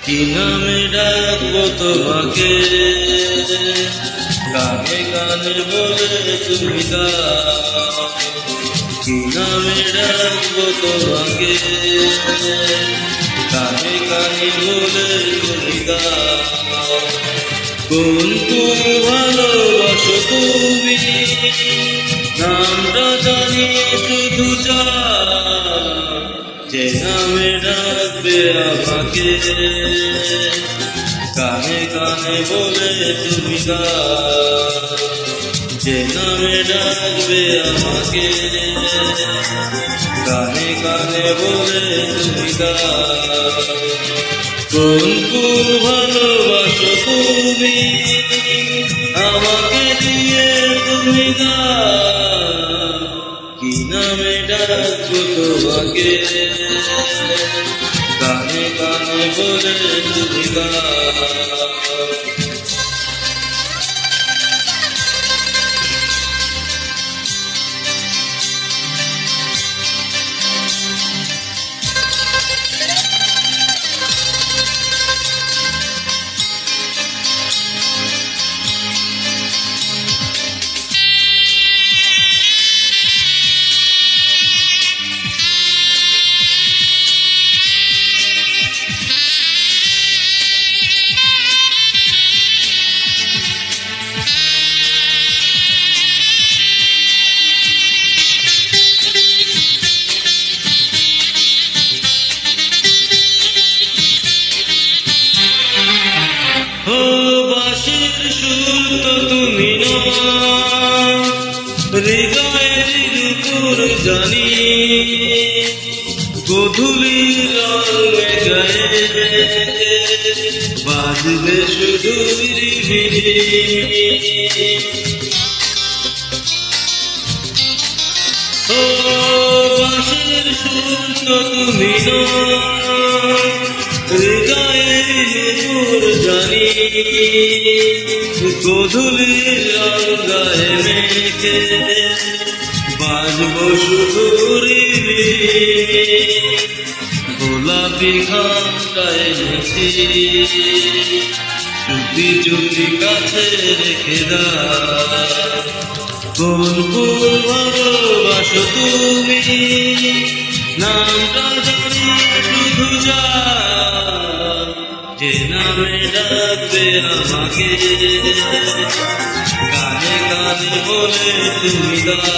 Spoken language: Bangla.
কি নামে ডাকবো তোমাকে, কানে কানে বলে তুমি দাও। কি নামে ডাকবো তোমাকে, কানে কানে বলে তুমি দাও। কোন কোন ভালোবাসো তুমি, নামটা জানি শুধু যে নামে ডাকবে আমাকে, কানে কানে বলে তুমি গাও। যে নামে ডাকবে আমাকে, কানে কানে বলে তুমি গাও। কোন কোন ভালোবাসো তুমি, আমাকে দিয়ে তুমি গাও। কি নামে ডাকবো তোমাকে, কানে কানে বলে তুমি গাও। ও বাঁশির সুর তো তুমি না, হৃদয়ের উপর জানি। গধূলির রঙে গায়ে বাজবে শুধু রিভিরি। ও বাঁশির সুর তো তুমি না, হৃদয়ের উপর জানি। গধূলির রঙ গায়ে মেখে বাজবো শুধু রিভিরি। গোলাপি খামটায় নেছি, চুপি চুপি কাছে রেখে দাও। কোন কোন ভালোবাসো তুমি, নামটা জানি শুধু যে নামে ডাকবে আমাকে, কানে কানে বলে তুমি দাও।